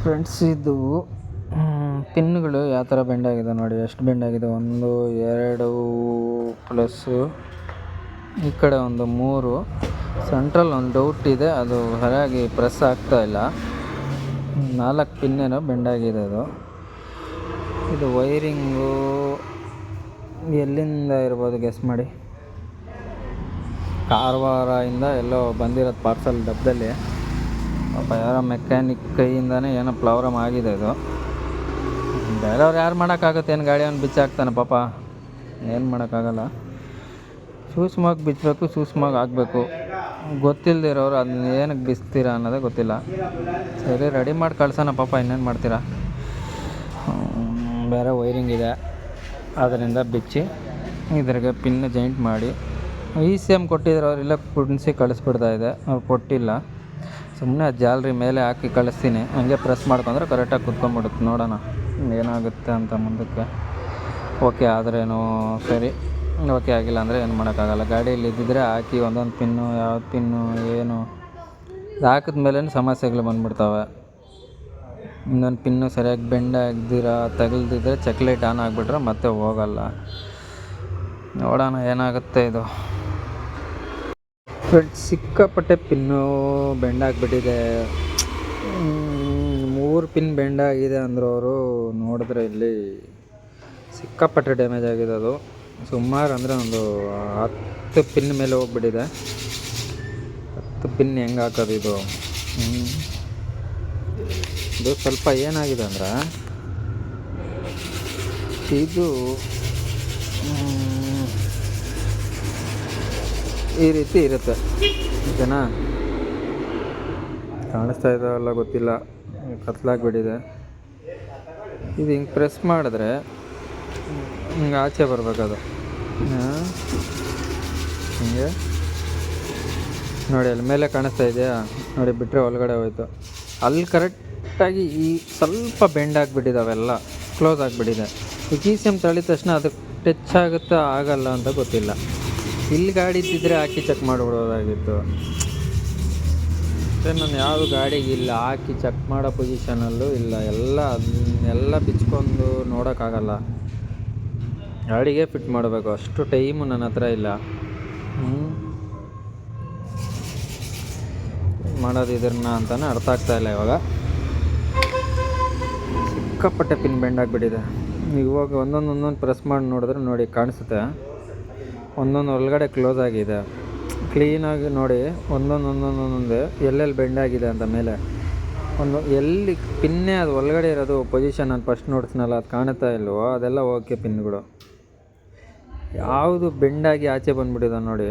Friends, ಇದು ಪಿನ್ನುಗಳು ಯಾವ ಥರ ಬೆಂಡಾಗಿದೆ ನೋಡಿ. ಎಷ್ಟು ಬೆಂಡಾಗಿದೆ, 1 2 ಪ್ಲಸ್ಸು ಈ ಕಡೆ ಒಂದು 3. ಸೆಂಟ್ರಲ್ ಒಂದು ಡೌಟ್ ಇದೆ, ಅದು ಸರಿಯಾಗಿ ಪ್ರೆಸ್ ಆಗ್ತಾಯಿಲ್ಲ. 4 ಪಿನ್ನೇನೋ ಬೆಂಡಾಗಿದೆ. ಇದು ವೈರಿಂಗು ಎಲ್ಲಿಂದ ಇರ್ಬೋದು ಗೆಸ್ ಮಾಡಿ. ಕಾರವಾರದಿಂದ ಎಲ್ಲೋ ಬಂದಿರೋದು ಪಾರ್ಸಲ್ ಡಬ್ಬದಲ್ಲಿ. ಪಾಪ ಯಾರೋ ಮೆಕ್ಯಾನಿಕ್ ಕೈಯಿಂದನೇ ಏನೋ ಪ್ರಾಬ್ಲಮ್ ಆಗಿದೆ. ಇದು ಬೇರೆಯವ್ರು ಯಾರು ಮಾಡೋಕ್ಕಾಗುತ್ತೆ? ಏನು ಗಾಡಿಯನ್ನು ಬಿಚ್ಚಾಕ್ತಾನೆ ಪಾಪ, ಏನು ಮಾಡೋಕ್ಕಾಗಲ್ಲ. ಸೂಕ್ಷ್ಮವಾಗಿ ಬಿಚ್ಚಬೇಕು, ಸೂಕ್ಷ್ಮವಾಗಿ ಆಗಬೇಕು. ಗೊತ್ತಿಲ್ಲದಿರೋರು ಅದನ್ನ ಏನಕ್ಕೆ ಬಿಚ್ತೀರಾ ಅನ್ನೋದೇ ಗೊತ್ತಿಲ್ಲ. ಸರಿ, ರೆಡಿ ಮಾಡಿ ಕಳ್ಸೋಣ ಪಾಪ, ಇನ್ನೇನು ಮಾಡ್ತೀರಾ. ಬೇರೆ ವೈರಿಂಗ್ ಇದೆ, ಅದರಿಂದ ಬಿಚ್ಚಿ ಇದ್ರಿಗೆ ಪಿನ್ ಜಾಯಿಂಟ್ ಮಾಡಿ ECM ಕೊಟ್ಟಿದ್ರು. ಅವ್ರು ಇಲ್ಲ ಕುಡಿಸಿ ಕಳಿಸ್ಬಿಡ್ತಾ ಇದೆ, ಅವ್ರು ಕೊಟ್ಟಿಲ್ಲ. ಸುಮ್ಮನೆ ಜಾಲರಿ ಮೇಲೆ ಹಾಕಿ ಕಳಿಸ್ತೀನಿ, ಹಂಗೆ ಪ್ರೆಸ್ ಮಾಡ್ಕೊಂಡ್ರೆ ಕರೆಕ್ಟಾಗಿ ಕುತ್ಕೊಂಡ್ಬಿಡುತ್ತೆ. ನೋಡೋಣ ಏನಾಗುತ್ತೆ ಅಂತ ಮುಂದಕ್ಕೆ. ಓಕೆ ಆದ್ರೇನು ಸರಿ, ಓಕೆ ಆಗಿಲ್ಲ ಅಂದರೆ ಏನು ಮಾಡೋಕ್ಕಾಗಲ್ಲ. ಗಾಡಿಯಲ್ಲಿ ಇದ್ದಿದ್ರೆ ಹಾಕಿ ಒಂದೊಂದು ಪಿನ್ನು, ಯಾವ್ದು ಪಿನ್ನು ಏನು ಹಾಕಿದ ಮೇಲೇ ಸಮಸ್ಯೆಗಳು ಬಂದುಬಿಡ್ತವೆ. ಇನ್ನೊಂದು ಪಿನ್ನು ಸರಿಯಾಗಿ ಬೆಂಡ್ ಆಗದಿರ ತಗಲ್ದಿದ್ರೆ ಚೆಕ್ಲೈಟ್ ಆನ್ ಆಗಿಬಿಟ್ರೆ ಮತ್ತೆ ಹೋಗಲ್ಲ. ನೋಡೋಣ ಏನಾಗುತ್ತೆ ಇದು. ಫ್ರೆಂಡ್ಸ್, ಸಿಕ್ಕಾಪಟ್ಟೆ ಪಿನ್ನು ಬೆಂಡಾಗಿಬಿಟ್ಟಿದೆ. 3 ಪಿನ್ ಬೆಂಡಾಗಿದೆ ಅಂದರು ಅವರು. ನೋಡಿದ್ರೆ ಇಲ್ಲಿ ಸಿಕ್ಕಾಪಟ್ಟೆ ಡ್ಯಾಮೇಜ್ ಆಗಿದೆ. ಅದು ಸುಮಾರು ಅಂದರೆ ಒಂದು 10 ಪಿನ್ ಮೇಲೆ ಹೋಗ್ಬಿಟ್ಟಿದೆ. 10 ಪಿನ್ ಹೆಂಗೆ ಹಾಕೋದು ಇದು? ಇದು ಸ್ವಲ್ಪ ಏನಾಗಿದೆ ಅಂದರೆ, ಇದು ಈ ರೀತಿ ಇರುತ್ತೆ, ಓಕೆನಾ? ಕಾಣಿಸ್ತಾ ಇದ್ದಾವಲ್ಲ ಗೊತ್ತಿಲ್ಲ, ಕತ್ಲಾಗಿಬಿಟ್ಟಿದೆ. ಇದು ಹಿಂಗೆ ಪ್ರೆಸ್ ಮಾಡಿದ್ರೆ ಹಿಂಗೆ ಆಚೆ ಬರಬೇಕದು. ಹಿಂಗೆ ನೋಡಿ, ಅಲ್ಲಿ ಮೇಲೆ ಕಾಣಿಸ್ತಾ ಇದೆಯಾ ನೋಡಿ, ಬಿಟ್ಟರೆ ಒಳಗಡೆ ಹೋಯ್ತು. ಅಲ್ಲಿ ಕರೆಕ್ಟಾಗಿ ಈ ಸ್ವಲ್ಪ ಬೆಂಡ್ ಆಗಿಬಿಟ್ಟಿದ್ದಾವೆಲ್ಲ, ಕ್ಲೋಸ್ ಆಗಿಬಿಟ್ಟಿದೆ. ಈಗ ECM ತಳ್ಳಿದ ತಕ್ಷಣ ಅದಕ್ಕೆ ಟಚ್ ಆಗುತ್ತಾ ಆಗಲ್ಲ ಅಂತ ಗೊತ್ತಿಲ್ಲ. ಇಲ್ಲಿ ಗಾಡಿ ಇದ್ದಿದ್ರೆ ಹಾಕಿ ಚೆಕ್ ಮಾಡಿಬಿಡೋದಾಗಿತ್ತು. ನಾನು ಯಾವುದು ಗಾಡಿಗೆ ಇಲ್ಲ ಹಾಕಿ ಚೆಕ್ ಮಾಡೋ ಪೊಸಿಷನಲ್ಲೂ ಇಲ್ಲ. ಎಲ್ಲ ಬಿಚ್ಕೊಂಡು ನೋಡೋಕ್ಕಾಗಲ್ಲ. ಗಾಡಿಗೆ ಫಿಟ್ ಮಾಡಬೇಕು, ಅಷ್ಟು ಟೈಮು ನನ್ನ ಹತ್ರ ಇಲ್ಲ. ಮಾಡೋದು ಇದನ್ನ ಅಂತಲೇ ಅರ್ಥ ಆಗ್ತಾಯಿಲ್ಲ ಇವಾಗ. ಸಿಕ್ಕಾಪಟ್ಟೆ ಪಿನ್ ಬೆಂಡ್ ಆಗಿಬಿಟ್ಟಿದೆ. ಇವಾಗ ಒಂದೊಂದು ಪ್ರೆಸ್ ಮಾಡಿ ನೋಡಿದ್ರೆ ನೋಡಿ ಕಾಣಿಸುತ್ತೆ, ಒಂದೊಂದು ಒಳಗಡೆ ಕ್ಲೋಸ್ ಆಗಿದೆ. ಕ್ಲೀನಾಗಿ ನೋಡಿ, ಒಂದೊಂದೇ ಎಲ್ಲೆಲ್ಲಿ ಬೆಂಡ್ ಆಗಿದೆ ಅಂತ ಮೇಲೆ ಒಂದು ಎಲ್ಲಿ ಪಿನ್ನೇ ಅದು ಒಳಗಡೆ ಇರೋದು ಪೊಸಿಷನ್ ನಾನು ಫಸ್ಟ್ ನೋಡ್ತೀನಲ್ಲ, ಅದು ಕಾಣುತ್ತಾ ಇಲ್ವೋ ಅದೆಲ್ಲ ಓಕೆ. ಪಿನ್ಗಳು ಯಾವುದು ಬೆಂಡಾಗಿ ಆಚೆ ಬಂದುಬಿಟ್ಟಿದೆ ನೋಡಿ.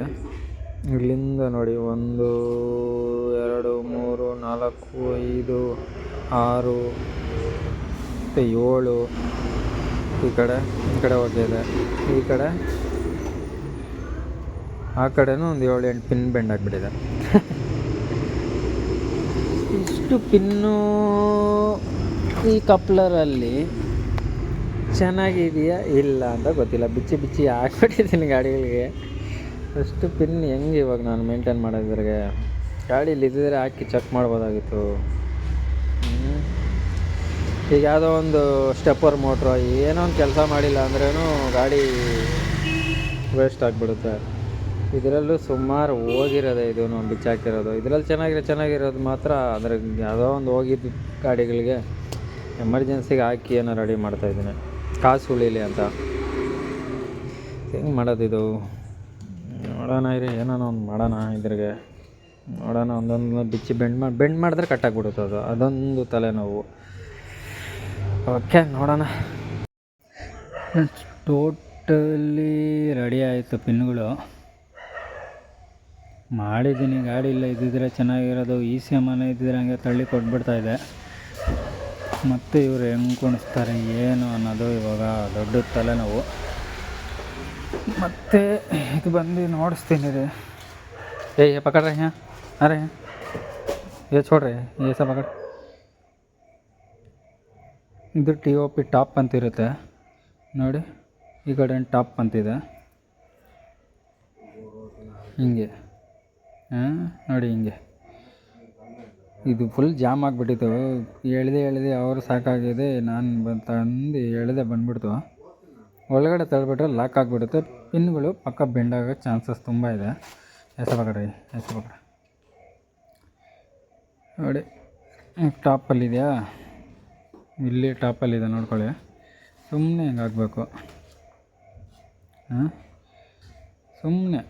ಇಲ್ಲಿಂದ ನೋಡಿ 1 2 3 4 5 6 7 ಈ ಕಡೆ ಹೋಗಿದೆ. ಈ ಕಡೆ ಆ ಕಡೆನೂ ಒಂದು 7-8 ಪಿನ್ ಬೆಂಡ್ ಆಗಿಬಿಟ್ಟಿದೆ. ಇಷ್ಟು ಪಿನ್ನು ಈ ಕಪ್ಲರಲ್ಲಿ ಚೆನ್ನಾಗಿದೆಯಾ ಇಲ್ಲ ಅಂತ ಗೊತ್ತಿಲ್ಲ. ಬಿಚ್ಚಿ ಹಾಕ್ಬಿಟ್ಟಿದ್ದೀನಿ ಗಾಡಿಗಳಿಗೆ. ಅಷ್ಟು ಪಿನ್ ಹೆಂಗೆ ಇವಾಗ ನಾನು ಮೇಂಟೈನ್ ಮಾಡೋದ್ರಿಗೆ? ಗಾಡೀಲಿ ಇದ್ದಿದ್ರೆ ಹಾಕಿ ಚೆಕ್ ಮಾಡ್ಬೋದಾಗಿತ್ತು. ಈಗ ಯಾವುದೋ ಒಂದು ಸ್ಟೆಪ್ಪರ್ ಮೋಟ್ರು ಏನೋ ಒಂದು ಕೆಲಸ ಮಾಡಿಲ್ಲ ಅಂದ್ರೂ ಗಾಡಿ ವೇಸ್ಟ್ ಆಗಿಬಿಡುತ್ತೆ. ಇದರಲ್ಲೂ ಸುಮಾರು ಹೋಗಿರೋದೆ, ಇದು ಬಿಚ್ಚಾಕಿರೋದು. ಇದರಲ್ಲಿ ಚೆನ್ನಾಗಿರೋದು ಮಾತ್ರ ಅದ್ರ ಯಾವುದೋ ಒಂದು ಹೋಗಿದ್ದು ಗಾಡಿಗಳಿಗೆ ಎಮರ್ಜೆನ್ಸಿಗೆ ಹಾಕಿ ಏನೋ ರೆಡಿ ಮಾಡ್ತಾಯಿದ್ದೀನಿ, ಕಾಸು ಉಳೀಲಿ ಅಂತ. ಹೆಂಗೆ ಮಾಡೋದಿದು? ನೋಡೋಣ ಇರಿ, ಏನೋ ಒಂದು ಮಾಡೋಣ ಇದ್ರಿಗೆ. ನೋಡೋಣ, ಒಂದೊಂದು ಬಿಚ್ಚಿ ಬೆಂಡ್ ಮಾಡಿದ್ರೆ ಕಟ್ಟಾಗ್ಬಿಡುತ್ತೆ ಅದು. ಅದೊಂದು ತಲೆನೋವು. ಓಕೆ, ನೋಡೋಣ. ಟೋಟಲಿ ರೆಡಿ ಆಯಿತು ಪಿನ್ಗಳು. ಮಾಡಿದ್ದೀನಿ. ಗಾಡಿ ಇಲ್ಲ ಇದ್ದಿದ್ರೆ ಚೆನ್ನಾಗಿರೋದು. ECM ಇದ್ದಿದ್ರೆ ಹಂಗೆ ತಳ್ಳಿ ಕೊಟ್ಬಿಡ್ತಾಯಿದೆ. ಮತ್ತು ಇವರು ಹೆಂಗೆ ಕುಣಿಸ್ತಾರೆ ಏನು ಅನ್ನೋದು ಇವಾಗ ದೊಡ್ಡ ತಲೆನೋವು. ಮತ್ತು ಇದು ಬಂದು ನೋಡಿಸ್ತೀನಿ ರೀ. ಪಕಡ್ರಿ ಹಾಂ, ಅರೆ छोड़ सब पकड़. ಇದು TOP ಟಾಪ್ ಅಂತಿರುತ್ತೆ ನೋಡಿ. ಈ ಕಡೆ ಟಾಪ್ ಅಂತಿದೆ ಹಿಂಗೆ ನೋಡಿ. ಹಿಂಗೆ ಇದು ಫುಲ್ ಜಾಮ್ ಆಗಿಬಿಟ್ಟಿತ್ತು. ಎಳೆದೆ ಅವರು ಸಾಕಾಗಿದೆ, ನಾನು ತಂದು ಎಳೆದೆ ಬಂದುಬಿಡ್ತು. ಒಳಗಡೆ ತಳ್ಳಿಬಿಟ್ರೆ ಲಾಕ್ ಆಗಿಬಿಡುತ್ತೆ. ಪಿನ್ಗಳು ಪಕ್ಕ ಬೆಂಡ್ ಆಗೋ ಚಾನ್ಸಸ್ ತುಂಬ ಇದೆ. ಎಸಬಕಡೆ ನೋಡಿ, ಟಾಪಲ್ಲಿದೆಯಾ, ಇಲ್ಲಿ ಟಾಪಲ್ಲಿದೆ ನೋಡ್ಕೊಳ್ಳಿ. ಸುಮ್ಮನೆ ಹಿಂಗೆ ಆಗಬೇಕು, ಸುಮ್ಮನೆ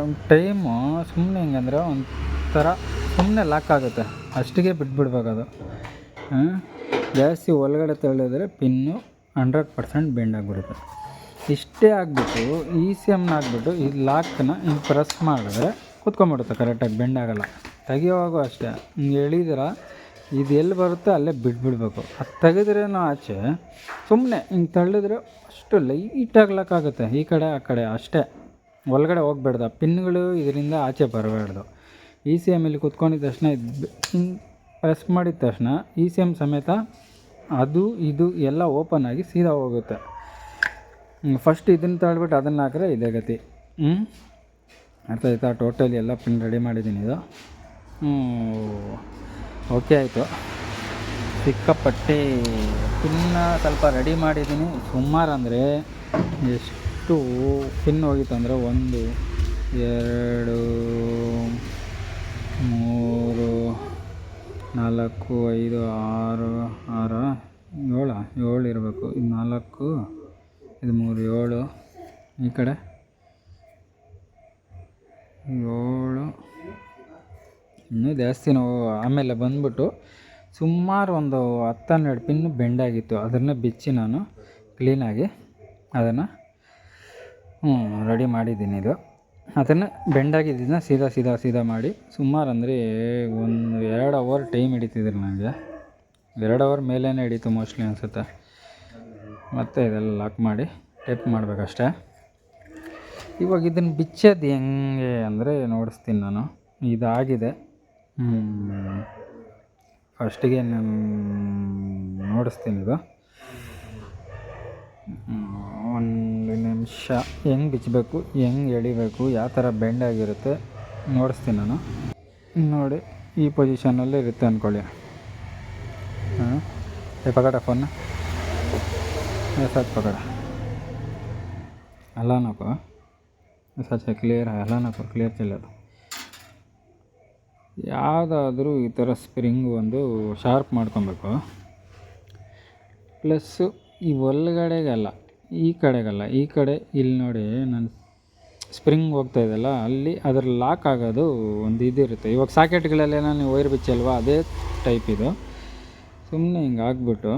ಒಂದು ಟೈಮು ಸುಮ್ಮನೆ ಹಿಂಗಂದ್ರೆ ಒಂಥರ ಸುಮ್ಮನೆ ಲಾಕ್ ಆಗುತ್ತೆ, ಅಷ್ಟಿಗೆ ಬಿಟ್ಬಿಡ್ಬೇಕು ಅದು. ಜಾಸ್ತಿ ಒಳಗಡೆ ತಳ್ಳಿದ್ರೆ ಪಿನ್ನು 100% ಬೆಂಡ್ ಆಗಿಬಿಡುತ್ತೆ. ಇಷ್ಟೇ ಆಗಿಬಿಟ್ಟು ECMನ ಹಾಕ್ಬಿಟ್ಟು ಈ ಲಾಕ್ನ ಹಿಂಗೆ ಪ್ರೆಸ್ ಮಾಡಿದ್ರೆ ಕೂತ್ಕೊಂಡ್ಬಿಡುತ್ತೆ ಕರೆಕ್ಟಾಗಿ, ಬೆಂಡ್ ಆಗೋಲ್ಲ. ತೆಗಿಯೋವಾಗೂ ಅಷ್ಟೇ, ಹಿಂಗೆ ಎಳಿದಿರ ಇದು ಎಲ್ಲಿ ಬರುತ್ತೆ ಅಲ್ಲೇ ಬಿಟ್ಬಿಡ್ಬೇಕು. ಅದು ತೆಗೆದ್ರೇನೋ ಆಚೆ, ಸುಮ್ಮನೆ ಹಿಂಗೆ ತಳ್ಳಿದ್ರೆ ಅಷ್ಟು ಲೈಟಾಗಿ ಲಾಕ್ ಆಗುತ್ತೆ, ಈ ಕಡೆ ಆ ಕಡೆ ಅಷ್ಟೇ. ಒಳಗಡೆ ಹೋಗ್ಬೇಡ್ದು, ಪಿನ್ಗಳು ಇದರಿಂದ ಆಚೆ ಬರಬಾರ್ದು. ECMಲ್ಲಿ ಕೂತ್ಕೊಂಡಿದ್ದ ತಕ್ಷಣ ಹಿಂಗೆ ಪ್ರೆಸ್ ಮಾಡಿದ ತಕ್ಷಣ ECM ಸಮೇತ ಅದು ಇದು ಎಲ್ಲ ಓಪನ್ ಆಗಿ ಸೀದಾ ಹೋಗುತ್ತೆ. ಫಸ್ಟ್ ಇದನ್ನು ತಳ್ಳಿಬಿಟ್ಟು ಅದನ್ನು ಹಾಕಿದ್ರೆ ಇದೇ ಗತಿ. ಅರ್ಥ ಆಯ್ತಾ? ಟೋಟಲಿ ಎಲ್ಲ ಪಿನ್ ರೆಡಿ ಮಾಡಿದ್ದೀನಿ. ಇದು ಓಕೆ ಆಯಿತು. ಸಿಕ್ಕಾಪಟ್ಟೆ ಪಿನ್ನ ಸ್ವಲ್ಪ ರೆಡಿ ಮಾಡಿದ್ದೀನಿ. ಸುಮಾರು ಅಂದರೆ ಎಷ್ಟು ಪಿನ್ ಹೋಗಿತ್ತು ಅಂದರೆ 1 2 3 4 5 6 7 ಇರಬೇಕು. ಇದು 4, ಇದು 3 7, ಈ ಕಡೆ 7, ಇನ್ನೂ ಜಾಸ್ತಿ ನಾವು. ಆಮೇಲೆ ಬಂದ್ಬಿಟ್ಟು ಸುಮಾರು ಒಂದು 10-12 ಪಿನ್ನು ಬೆಂಡಾಗಿತ್ತು, ಅದನ್ನು ಬಿಚ್ಚಿ ನಾನು ಕ್ಲೀನಾಗಿ ಅದನ್ನು ರೆಡಿ ಮಾಡಿದ್ದೀನಿ. ಇದು ಅದನ್ನು ಬೆಂಡಾಗಿದ್ದನ್ನು ಸೀದಾ ಮಾಡಿ ಸುಮಾರು ಅಂದರೆ 1-2 ಅವರ್ ಟೈಮ್ ಹಿಡಿತಿದ್ರು ನನಗೆ. 2 ಅವರ್ ಮೇಲೇ ಹಿಡೀತು ಮೋಸ್ಟ್ಲಿ ಅನಿಸುತ್ತೆ. ಮತ್ತು ಇದೆಲ್ಲ ಲಾಕ್ ಮಾಡಿ ಟೇಪ್ ಮಾಡಬೇಕಷ್ಟೇ. ಇವಾಗ ಇದನ್ನು ಬಿಚ್ಚೋದು ಹೆಂಗೆ ಅಂದರೆ ನೋಡಿಸ್ತೀನಿ ನಾನು. ಇದಾಗಿದೆ, ಫಸ್ಟಿಗೆ ನಾನು ನೋಡಿಸ್ತೀನಿ. ಇದು 1 ನಿಮಿಷ ಹೆಂಗೆ ಬಿಚ್ಚಬೇಕು, ಹೆಂಗೆ ಎಳಿಬೇಕು, ಯಾವ ಥರ ಬೆಂಡ್ ಆಗಿರುತ್ತೆ ನೋಡಿಸ್ತೀನಿ ನಾನು. ನೋಡಿ, ಈ ಪೊಸಿಷನಲ್ಲಿ ಇರುತ್ತೆ ಅಂದ್ಕೊಳ್ಳಿ. ಪಕಡ ಫೋನ್ನ ಪಕಡ ಅಲ್ಲಾನಪ್ಪ, ಸಚ್ಚ ಕ್ಲಿಯರ್ ಅಲ್ಲಾನಪ್ಪ, ಕ್ಲಿಯರ್ ಚೆಲ್ಲೋದು. ಯಾವುದಾದ್ರೂ ಈ ಥರ ಸ್ಪ್ರಿಂಗ್ ಒಂದು ಶಾರ್ಪ್ ಮಾಡ್ಕೊಬೇಕು. ಪ್ಲಸ್ಸು ಈ ಒಳಗಡೆಗಲ್ಲ, ಈ ಕಡೆ ಇಲ್ಲಿ ನೋಡಿ, ನಾನು ಸ್ಪ್ರಿಂಗ್ ಹೋಗ್ತಾಯಿದ್ದಲ್ಲ ಅಲ್ಲಿ ಅದರ ಲಾಕ್ ಆಗೋದು ಒಂದು ಇದಿರುತ್ತೆ. ಇವಾಗ ಸಾಕೆಟ್ಗಳಲ್ಲೆಲ್ಲ ನೀವು ವೈರ್ ಬಿಚ್ಚಲ್ವ, ಅದೇ ಟೈಪ್ ಇದು. ಸುಮ್ಮನೆ ಹಿಂಗೆ ಹಾಕ್ಬಿಟ್ಟು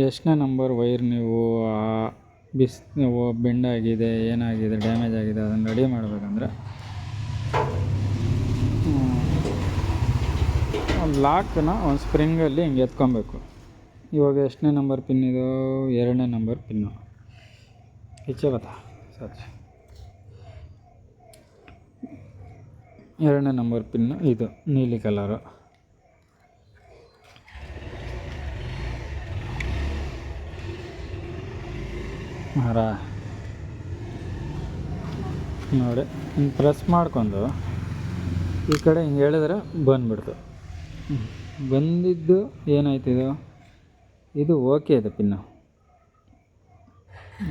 ಎಷ್ಟನೇ ನಂಬರ್ ವೈರ್ ನೀವು ಬೆಂಡಾಗಿದೆ, ಏನಾಗಿದೆ, ಡ್ಯಾಮೇಜ್ ಆಗಿದೆ ಅದನ್ನು ರೆಡಿ ಮಾಡಬೇಕಂದ್ರೆ ಒಂದು ಲಾಕ್ನ ಒಂದು ಸ್ಪ್ರಿಂಗಲ್ಲಿ ಹಿಂಗೆ ಎತ್ಕೊಬೇಕು. ಇವಾಗ ಎಷ್ಟನೇ ನಂಬರ್ ಪಿನ್ ಇದು? 2ನೇ ನಂಬರ್ ಪಿನ್ನು. ಹೆಚ್ಚೆ ಬತ್ತಾ ಸಚ್ 2ನೇ ನಂಬರ್ ಪಿನ್ನು ಇದು ನೀಲಿ ಕಲರು. ನೋಡಿ, ಹಿಂಗೆ ಪ್ರೆಸ್ ಮಾಡ್ಕೊಂಡು ಈ ಕಡೆ ಹಿಂಗೆ ಹೇಳಿದ್ರೆ ಬಂದುಬಿಡ್ತು. ಬಂದಿದ್ದು ಏನಾಯ್ತಿದು, ಇದು ಓಕೆ ಇದೆ ಪಿನ್ನು,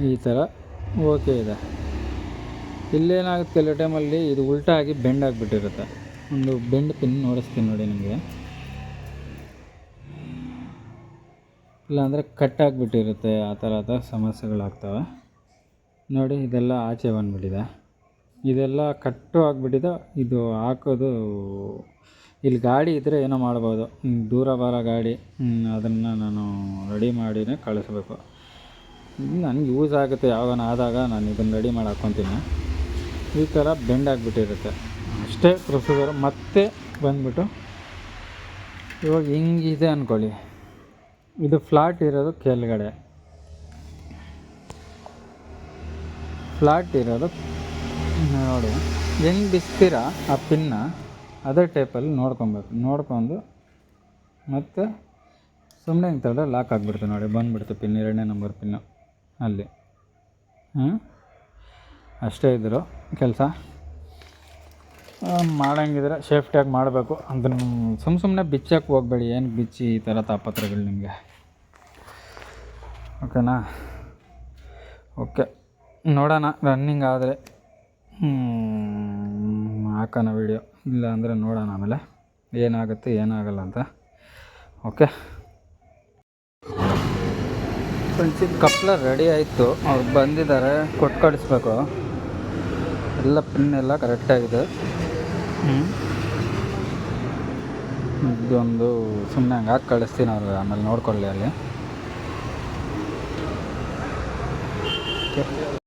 ಈ ಥರ ಓಕೆ ಇದೆ. ಇಲ್ಲೇನಾಗುತ್ತೆ ಕೆಲವು ಟೈಮಲ್ಲಿ ಇದು ಉಲ್ಟಾಗಿ ಬೆಂಡ್ ಆಗಿಬಿಟ್ಟಿರುತ್ತೆ. ಒಂದು ಬೆಂಡ್ ಪಿನ್ ನೋಡಿಸ್ತೀನಿ ನೋಡಿ ನಿಮಗೆ, ಇಲ್ಲಾಂದರೆ ಕಟ್ ಆಗಿಬಿಟ್ಟಿರುತ್ತೆ. ಆ ಥರ ಸಮಸ್ಯೆಗಳಾಗ್ತವೆ ನೋಡಿ. ಇದೆಲ್ಲ ಆಚೆ ಬಂದುಬಿಟ್ಟಿದೆ, ಇದೆಲ್ಲ ಕಟ್ಟು ಆಗಿಬಿಟ್ಟಿದೆ. ಇದು ಹಾಕೋದು ಇಲ್ಲಿ ಗಾಡಿ ಇದ್ದರೆ ಏನೋ ಮಾಡ್ಬೋದು, ದೂರ ಬರೋ ಗಾಡಿ, ಅದನ್ನು ನಾನು ರೆಡಿ ಮಾಡಿನೇ ಕಳಿಸ್ಬೇಕು. ನನಗೆ ಯೂಸ್ ಆಗುತ್ತೆ, ಯಾವಾಗ ಆದಾಗ ನಾನು ಇದನ್ನು ರೆಡಿ ಮಾಡಿ ಹಾಕ್ಕೊತೀನಿ. ಈ ಥರ ಬೆಂಡ್ ಆಗಿಬಿಟ್ಟಿರುತ್ತೆ ಅಷ್ಟೇ ಪ್ರೊಸೀಜರ್. ಮತ್ತೆ ಬಂದುಬಿಟ್ಟು ಇವಾಗ ಹಿಂಗಿದೆ ಅಂದ್ಕೊಳ್ಳಿ, ಇದು ಫ್ಲಾಟ್ ಇರೋದು ಕೆಳಗಡೆ, ಫ್ಲಾಟ್ ಇರೋದು ನೋಡಿ. ಹೆಂಗೆ ಬಿಸ್ತೀರ ಆ ಪಿನ್ನ ಅದೇ ಟೈಪಲ್ಲಿ ನೋಡ್ಕೊಂಡು ಮತ್ತು ಸುಮ್ಮನೆ ಹಿಂಗೆ ತಗೊಂಡ್ರೆ ಲಾಕ್ ಆಗಿಬಿಡ್ತು ನೋಡಿ, ಬಂದುಬಿಡ್ತು ಪಿನ್, 2ನೇ ನಂಬರ್ ಪಿನ್ನು ಅಲ್ಲಿ. ಅಷ್ಟೇ ಇದ್ದರು ಕೆಲಸ. ಮಾಡಂಗಿದ್ರೆ ಸೇಫ್ಟಿಯಾಗಿ ಮಾಡಬೇಕು. ಅದನ್ನು ಸುಮ್ಮನೆ ಬಿಚ್ಚಕ್ಕೆ ಹೋಗಬೇಡಿ. ಏನು ಬಿಚ್ಚಿ ಈ ಥರ ತಾಪತ್ರಗಳು ನಿಮಗೆ. ಓಕೆನಾ? ಓಕೆ, ನೋಡೋಣ. ರನ್ನಿಂಗ್ ಆದರೆ ಹಾಕೋಣ ವೀಡಿಯೋ, ಇಲ್ಲ ಅಂದರೆ ನೋಡೋಣ ಆಮೇಲೆ ಏನಾಗುತ್ತೆ ಏನಾಗಲ್ಲ ಅಂತ. ಓಕೆ ಫ್ರೆಂಡ್ಸ್, ಇದು ಕಪ್ಲರ್ ರೆಡಿ ಆಯಿತು. ಅವ್ರು ಬಂದಿದ್ದಾರೆ, ಕೊಟ್ಟು ಕಳಿಸ್ಬೇಕು. ಎಲ್ಲ ಪಿನ್ ಎಲ್ಲ ಕರೆಕ್ಟಾಗಿದೆ. ಇದೊಂದು ಸುಮ್ಮನೆ ಹಂಗೆ ಹಾಕಿ ಕಳಿಸ್ತೀನಿ, ಅವ್ರು ಆಮೇಲೆ ನೋಡ್ಕೊಳ್ಳಿ ಅಲ್ಲಿ.